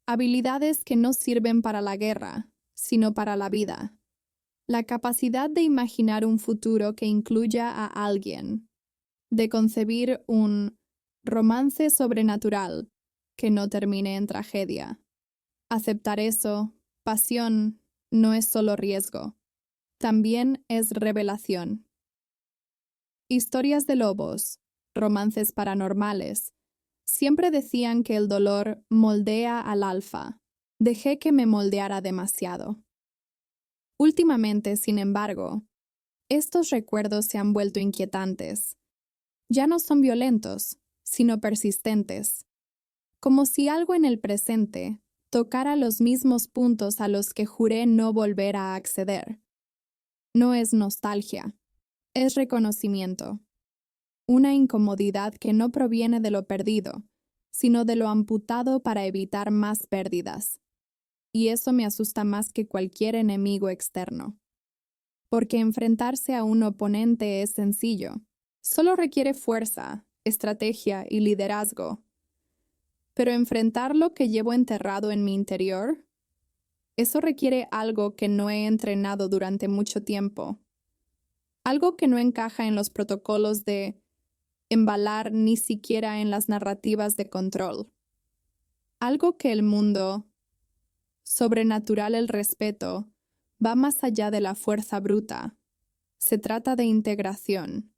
Habilidades que no sirven para la guerra, sino para la vida. La capacidad de imaginar un futuro que incluya a alguien, de concebir un romance sobrenatural que no termine en tragedia. Aceptar eso, pasión, no es solo riesgo, también es revelación. Historias de lobos, romances paranormales, siempre decían que el dolor moldea al alfa. Dejé que me moldeara demasiado. Últimamente, sin embargo, estos recuerdos se han vuelto inquietantes. Ya no son violentos, sino persistentes, como si algo en el presente tocara los mismos puntos a los que juré no volver a acceder. No es nostalgia, es reconocimiento. Una incomodidad que no proviene de lo perdido, sino de lo amputado para evitar más pérdidas. Y eso me asusta más que cualquier enemigo externo. porque enfrentarse a un oponente es sencillo. Solo requiere fuerza, estrategia y liderazgo. Pero enfrentar lo que llevo enterrado en mi interior, eso requiere algo que no he entrenado durante mucho tiempo. Algo que no encaja en los protocolos de embalar ni siquiera en las narrativas de control. Algo que el mundo, sobrenatural el respeto, va más allá de la fuerza bruta. Se trata de integración.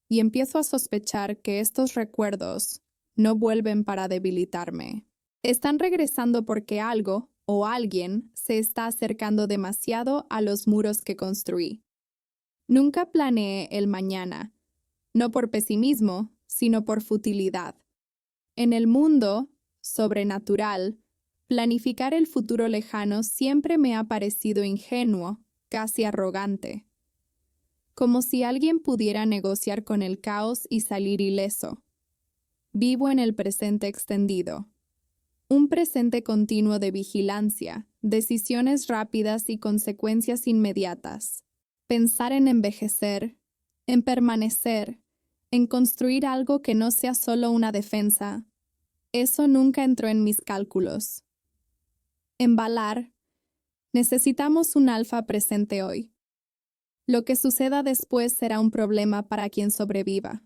Y empiezo a sospechar que estos recuerdos no vuelven para debilitarme. Están regresando porque algo o alguien se está acercando demasiado a los muros que construí. Nunca planeé el mañana, no por pesimismo, sino por futilidad. En el mundo sobrenatural, planificar el futuro lejano siempre me ha parecido ingenuo, casi arrogante. Como si alguien pudiera negociar con el caos y salir ileso. Vivo en el presente extendido. Un presente continuo de vigilancia, decisiones rápidas y consecuencias inmediatas. Pensar en envejecer, en permanecer, en construir algo que no sea solo una defensa. Eso nunca entró en mis cálculos. Embalar. Necesitamos un alfa presente hoy. Lo que suceda después será un problema para quien sobreviva.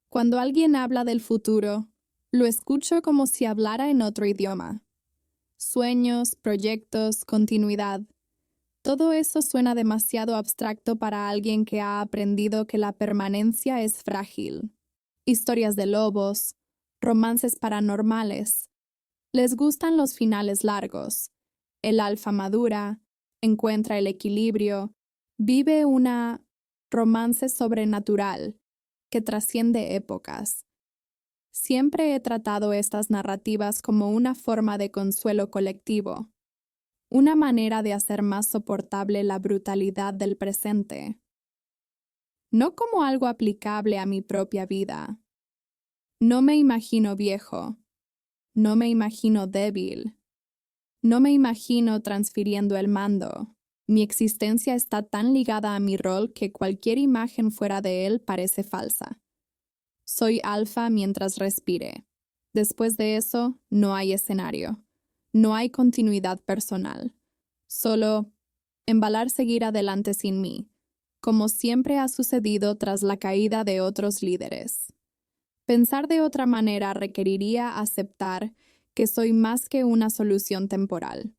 Cuando alguien habla del futuro, lo escucho como si hablara en otro idioma. Sueños, proyectos, continuidad. Todo eso suena demasiado abstracto para alguien que ha aprendido que la permanencia es frágil. Historias de lobos, romances paranormales. Les gustan los finales largos. El alfa madura, encuentra el equilibrio, vive una romance sobrenatural que trasciende épocas. Siempre he tratado estas narrativas como una forma de consuelo colectivo, una manera de hacer más soportable la brutalidad del presente. No como algo aplicable a mi propia vida. No me imagino viejo, no me imagino débil, no me imagino transfiriendo el mando. Mi existencia está tan ligada a mi rol que cualquier imagen fuera de él parece falsa. Soy alfa mientras respire. Después de eso, no hay escenario. No hay continuidad personal. Solo embalar seguir adelante sin mí, como siempre ha sucedido tras la caída de otros líderes. Pensar de otra manera requeriría aceptar que soy más que una solución temporal.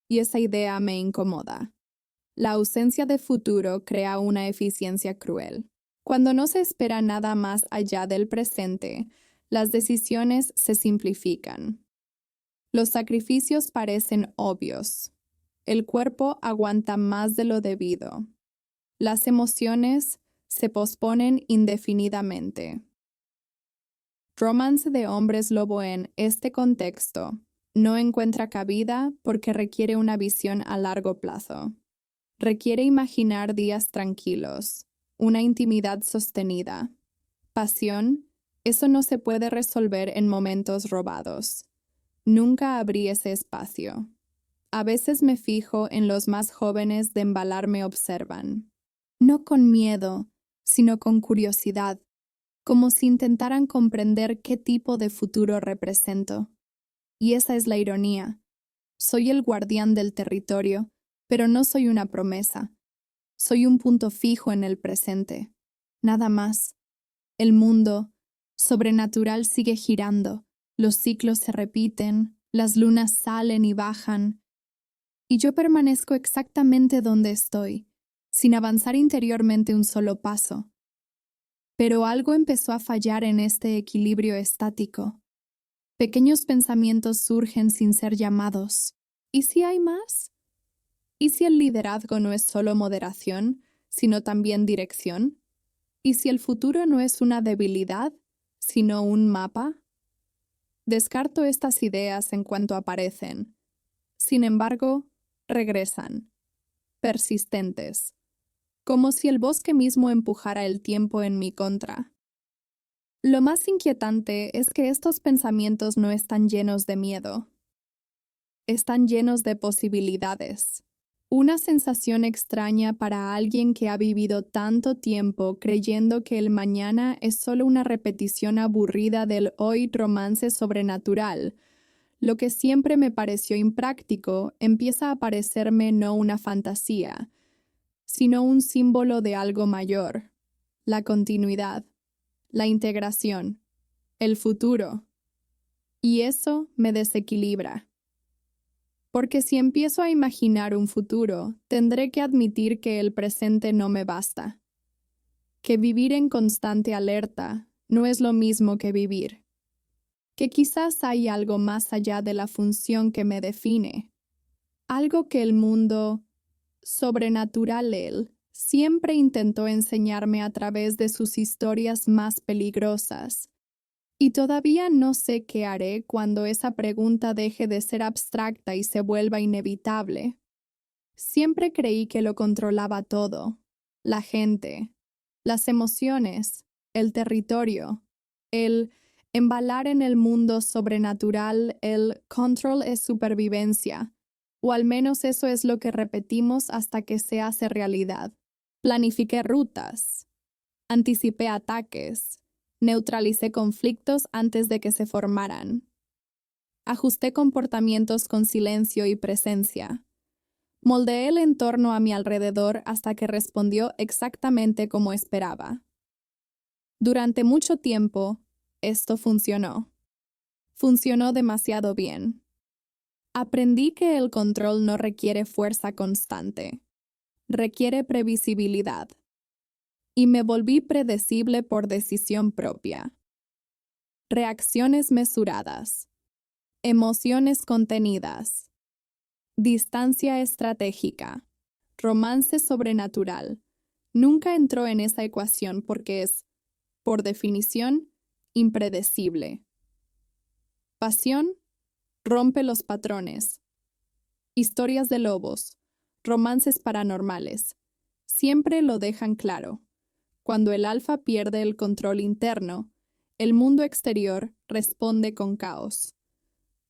Y esa idea me incomoda. La ausencia de futuro crea una eficiencia cruel. Cuando no se espera nada más allá del presente, las decisiones se simplifican. Los sacrificios parecen obvios. El cuerpo aguanta más de lo debido. Las emociones se posponen indefinidamente. Romance de hombres lobo en este contexto no encuentra cabida porque requiere una visión a largo plazo. Requiere imaginar días tranquilos, una intimidad sostenida. Pasión, eso no se puede resolver en momentos robados. Nunca abrí ese espacio. A veces me fijo en los más jóvenes de embalar me observan. No con miedo, sino con curiosidad, como si intentaran comprender qué tipo de futuro represento. Y esa es la ironía. Soy el guardián del territorio, pero no soy una promesa. Soy un punto fijo en el presente. Nada más. El mundo sobrenatural sigue girando, los ciclos se repiten, las lunas salen y bajan, y yo permanezco exactamente donde estoy, sin avanzar interiormente un solo paso. Pero algo empezó a fallar en este equilibrio estático. Pequeños pensamientos surgen sin ser llamados. ¿Y si hay más? ¿Y si el liderazgo no es solo moderación, sino también dirección? ¿Y si el futuro no es una debilidad, sino un mapa? Descarto estas ideas en cuanto aparecen. Sin embargo, regresan, persistentes, como si el bosque mismo empujara el tiempo en mi contra. Lo más inquietante es que estos pensamientos no están llenos de miedo. Están llenos de posibilidades. Una sensación extraña para alguien que ha vivido tanto tiempo creyendo que el mañana es solo una repetición aburrida del hoy. Romance sobrenatural. Lo que siempre me pareció impráctico empieza a parecerme no una fantasía, sino un símbolo de algo mayor: la continuidad, la integración, el futuro. Y eso me desequilibra. Porque si empiezo a imaginar un futuro, tendré que admitir que el presente no me basta. Que vivir en constante alerta no es lo mismo que vivir. Que quizás hay algo más allá de la función que me define. Algo que el mundo sobrenatural él siempre intentó enseñarme a través de sus historias más peligrosas. Y todavía no sé qué haré cuando esa pregunta deje de ser abstracta y se vuelva inevitable. Siempre creí que lo controlaba todo: la gente, las emociones, el territorio, el embalar en el mundo sobrenatural. El control es supervivencia, o al menos eso es lo que repetimos hasta que se hace realidad. Planifiqué rutas, anticipé ataques, neutralicé conflictos antes de que se formaran. Ajusté comportamientos con silencio y presencia. Moldeé el entorno a mi alrededor hasta que respondió exactamente como esperaba. Durante mucho tiempo, esto funcionó. Funcionó demasiado bien. Aprendí que el control no requiere fuerza constante, requiere previsibilidad. Y me volví predecible por decisión propia. Reacciones mesuradas, emociones contenidas, distancia estratégica, romance sobrenatural. Nunca entró en esa ecuación porque es, por definición, impredecible. Pasión rompe los patrones. Historias de lobos, romances paranormales, siempre lo dejan claro. Cuando el alfa pierde el control interno, el mundo exterior responde con caos.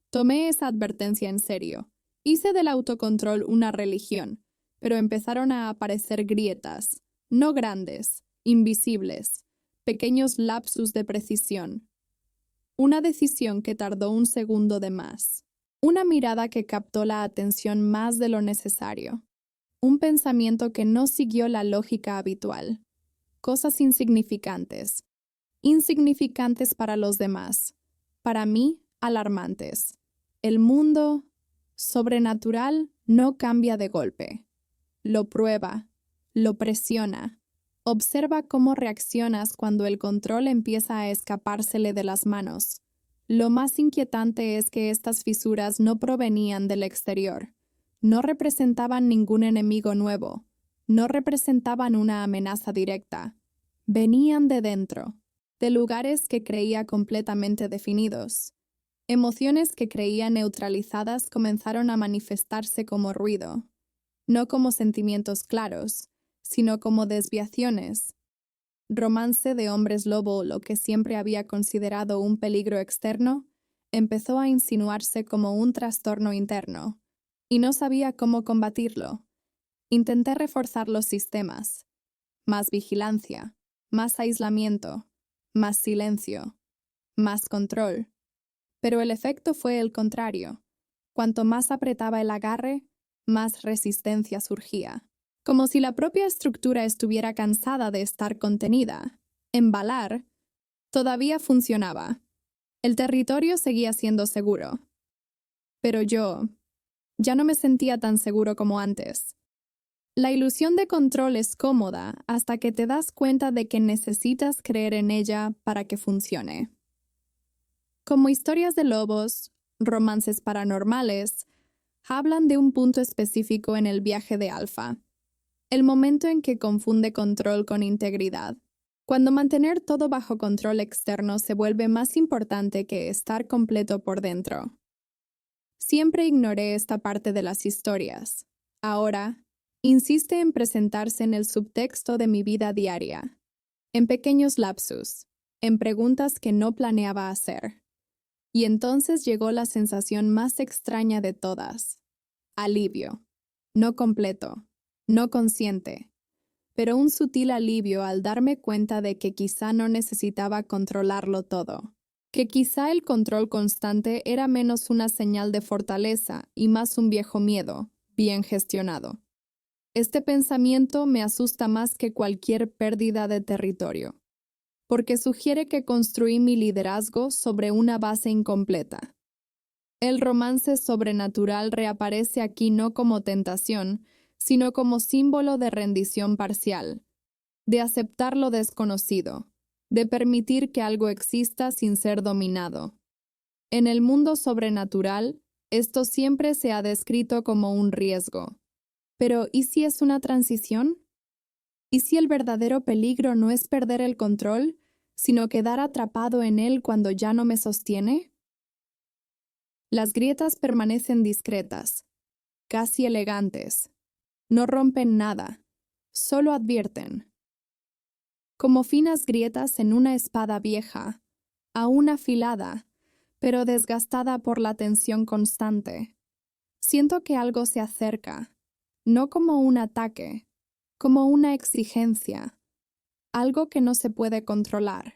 Tomé esa advertencia en serio. Hice del autocontrol una religión, pero empezaron a aparecer grietas, no grandes, invisibles, pequeños lapsus de precisión. Una decisión que tardó un segundo de más. Una mirada que captó la atención más de lo necesario. Un pensamiento que no siguió la lógica habitual. Cosas insignificantes. Insignificantes para los demás. Para mí, alarmantes. El mundo sobrenatural no cambia de golpe. Lo prueba, lo presiona. Observa cómo reaccionas cuando el control empieza a escapársele de las manos. Lo más inquietante es que estas fisuras no provenían del exterior. No representaban ningún enemigo nuevo. No representaban una amenaza directa. Venían de dentro, de lugares que creía completamente definidos. Emociones que creía neutralizadas comenzaron a manifestarse como ruido, no como sentimientos claros, sino como desviaciones. Romance de hombres lobo, lo que siempre había considerado un peligro externo, empezó a insinuarse como un trastorno interno, y no sabía cómo combatirlo. Intenté reforzar los sistemas. Más vigilancia, más aislamiento, más silencio, más control. Pero el efecto fue el contrario. Cuanto más apretaba el agarre, más resistencia surgía. Como si la propia estructura estuviera cansada de estar contenida. Embalar todavía funcionaba. El territorio seguía siendo seguro. Pero yo ya no me sentía tan seguro como antes. La ilusión de control es cómoda hasta que te das cuenta de que necesitas creer en ella para que funcione. Como historias de lobos, romances paranormales, hablan de un punto específico en el viaje de Alfa. El momento en que confunde control con integridad. Cuando mantener todo bajo control externo se vuelve más importante que estar completo por dentro. Siempre ignoré esta parte de las historias. Ahora, insiste en presentarse en el subtexto de mi vida diaria, en pequeños lapsus, en preguntas que no planeaba hacer. Y entonces llegó la sensación más extraña de todas: alivio. no completo, no consciente, pero un sutil alivio al darme cuenta de que quizá no necesitaba controlarlo todo, que quizá el control constante era menos una señal de fortaleza y más un viejo miedo, bien gestionado. Este pensamiento me asusta más que cualquier pérdida de territorio, porque sugiere que construí mi liderazgo sobre una base incompleta. El romance sobrenatural reaparece aquí no como tentación, sino como símbolo de rendición parcial, de aceptar lo desconocido, de permitir que algo exista sin ser dominado. En el mundo sobrenatural, esto siempre se ha descrito como un riesgo. Pero, ¿y si es una transición? ¿Y si el verdadero peligro no es perder el control, sino quedar atrapado en él cuando ya no me sostiene? Las grietas permanecen discretas, casi elegantes. No rompen nada, solo advierten. Como finas grietas en una espada vieja, aún afilada, pero desgastada por la tensión constante. Siento que algo se acerca, no como un ataque, como una exigencia, algo que no se puede controlar,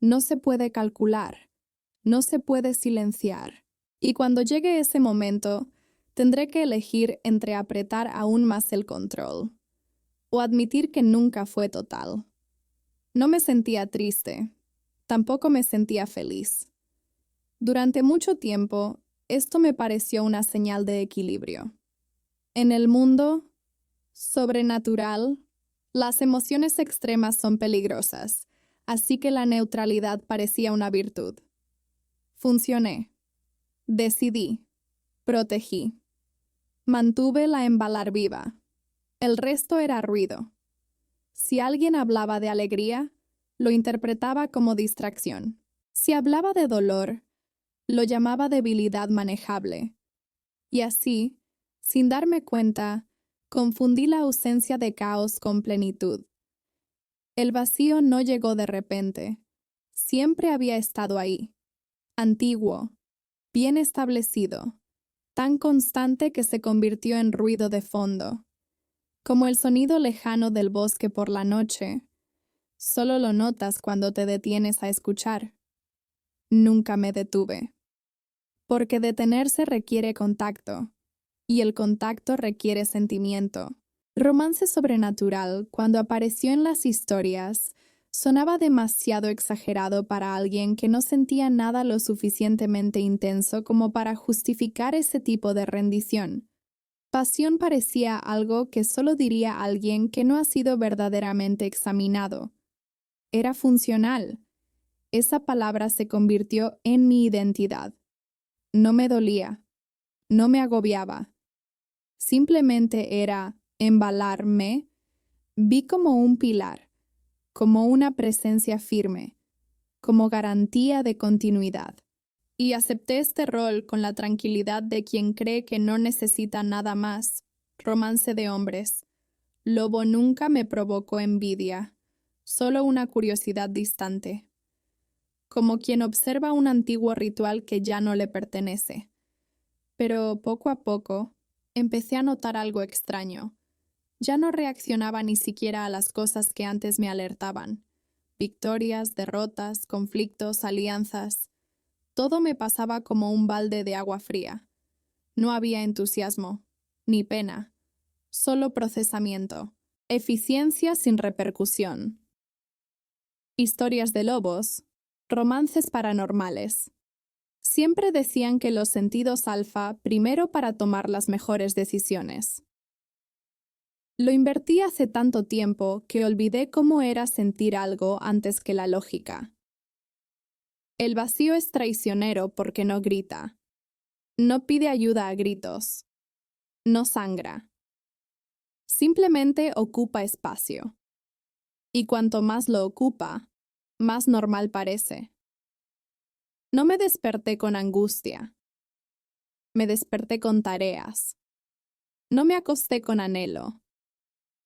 no se puede calcular, no se puede silenciar. Y cuando llegue ese momento, tendré que elegir entre apretar aún más el control o admitir que nunca fue total. No me sentía triste, tampoco me sentía feliz. Durante mucho tiempo, esto me pareció una señal de equilibrio. En el mundo sobrenatural, las emociones extremas son peligrosas, así que la neutralidad parecía una virtud. Funcioné. Decidí. Protegí. Mantuve la embalar viva. El resto era ruido. Si alguien hablaba de alegría, lo interpretaba como distracción. Si hablaba de dolor, lo llamaba debilidad manejable. Y así, sin darme cuenta, confundí la ausencia de caos con plenitud. El vacío no llegó de repente. Siempre había estado ahí. Antiguo, bien establecido, tan constante que se convirtió en ruido de fondo, como el sonido lejano del bosque por la noche. Solo lo notas cuando te detienes a escuchar. Nunca me detuve. Porque detenerse requiere contacto, y el contacto requiere sentimiento. Romance sobrenatural, cuando apareció en las historias, sonaba demasiado exagerado para alguien que no sentía nada lo suficientemente intenso como para justificar ese tipo de rendición. Pasión parecía algo que solo diría alguien que no ha sido verdaderamente examinado. Era funcional. Esa palabra se convirtió en mi identidad. No me dolía, no me agobiaba. Simplemente era embalarme. Vi como un pilar, como una presencia firme, como garantía de continuidad. Y acepté este rol con la tranquilidad de quien cree que no necesita nada más. Romance de hombres. Lobo nunca me provocó envidia, solo una curiosidad distante. Como quien observa un antiguo ritual que ya no le pertenece. Pero poco a poco, empecé a notar algo extraño. Ya no reaccionaba ni siquiera a las cosas que antes me alertaban. Victorias, derrotas, conflictos, alianzas. Todo me pasaba como un balde de agua fría. No había entusiasmo, ni pena, solo procesamiento, eficiencia sin repercusión. Historias de lobos, romances paranormales. Siempre decían que los sentidos alfa primero para tomar las mejores decisiones. Lo invertí hace tanto tiempo que olvidé cómo era sentir algo antes que la lógica. El vacío es traicionero porque no grita. No pide ayuda a gritos. No sangra. Simplemente ocupa espacio. Y cuanto más lo ocupa, más normal parece. No me desperté con angustia. Me desperté con tareas. No me acosté con anhelo.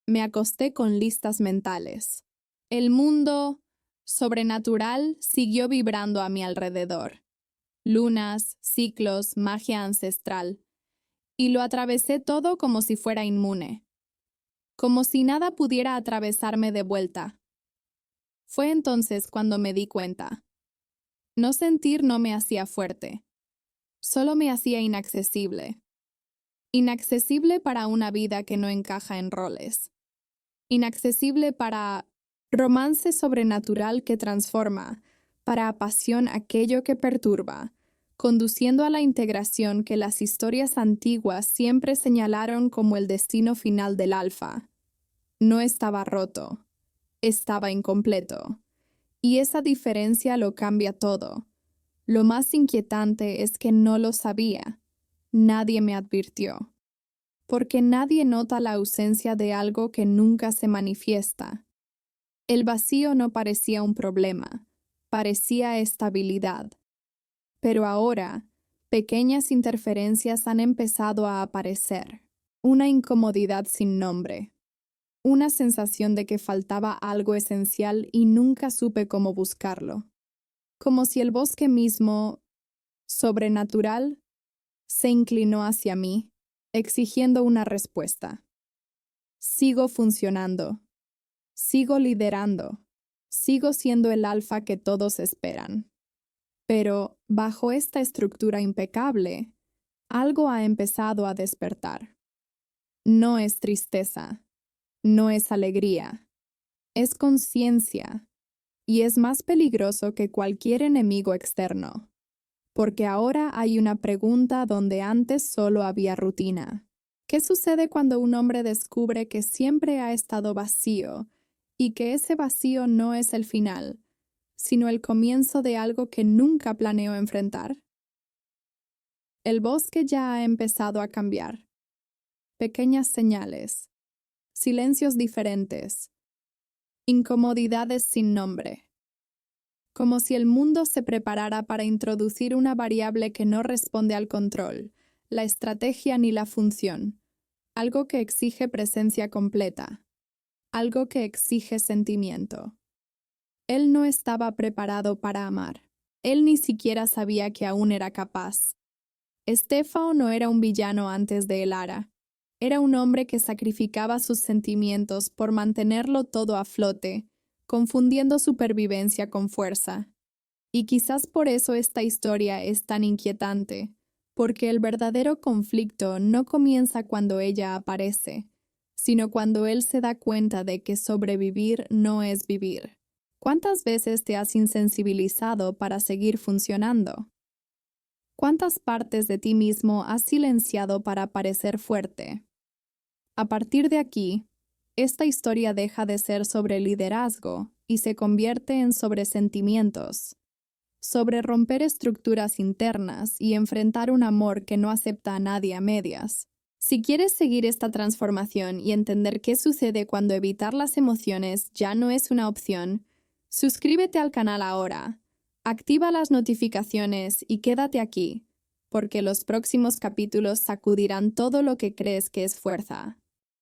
Me acosté con listas mentales. El mundo sobrenatural siguió vibrando a mi alrededor. Lunas, ciclos, magia ancestral. Y lo atravesé todo como si fuera inmune, como si nada pudiera atravesarme de vuelta. Fue entonces cuando me di cuenta. No sentir no me hacía fuerte, solo me hacía inaccesible. Inaccesible para una vida que no encaja en roles. Inaccesible para romance sobrenatural que transforma, para pasión aquello que perturba, conduciendo a la integración que las historias antiguas siempre señalaron como el destino final del alfa. No estaba roto, estaba incompleto. Y esa diferencia lo cambia todo. Lo más inquietante es que no lo sabía. Nadie me advirtió. Porque nadie nota la ausencia de algo que nunca se manifiesta. El vacío no parecía un problema, parecía estabilidad. Pero ahora, pequeñas interferencias han empezado a aparecer. Una incomodidad sin nombre. Una sensación de que faltaba algo esencial y nunca supe cómo buscarlo. Como si el bosque mismo, sobrenatural, se inclinó hacia mí, exigiendo una respuesta. Sigo funcionando. Sigo liderando. Sigo siendo el alfa que todos esperan. Pero, bajo esta estructura impecable, algo ha empezado a despertar. No es tristeza. No es alegría. Es conciencia. Y es más peligroso que cualquier enemigo externo. Porque ahora hay una pregunta donde antes solo había rutina. ¿Qué sucede cuando un hombre descubre que siempre ha estado vacío y que ese vacío no es el final, sino el comienzo de algo que nunca planeó enfrentar? El bosque ya ha empezado a cambiar. Pequeñas señales, silencios diferentes, incomodidades sin nombre. Como si el mundo se preparara para introducir una variable que no responde al control, la estrategia ni la función, algo que exige presencia completa, algo que exige sentimiento. Él no estaba preparado para amar. Él ni siquiera sabía que aún era capaz. Estefao no era un villano antes de Elara. Era un hombre que sacrificaba sus sentimientos por mantenerlo todo a flote, confundiendo supervivencia con fuerza. Y quizás por eso esta historia es tan inquietante, porque el verdadero conflicto no comienza cuando ella aparece, sino cuando él se da cuenta de que sobrevivir no es vivir. ¿Cuántas veces te has insensibilizado para seguir funcionando? ¿Cuántas partes de ti mismo has silenciado para parecer fuerte? A partir de aquí, esta historia deja de ser sobre liderazgo y se convierte en sobre sentimientos, sobre romper estructuras internas y enfrentar un amor que no acepta a nadie a medias. Si quieres seguir esta transformación y entender qué sucede cuando evitar las emociones ya no es una opción, suscríbete al canal ahora, activa las notificaciones y quédate aquí, porque los próximos capítulos sacudirán todo lo que crees que es fuerza.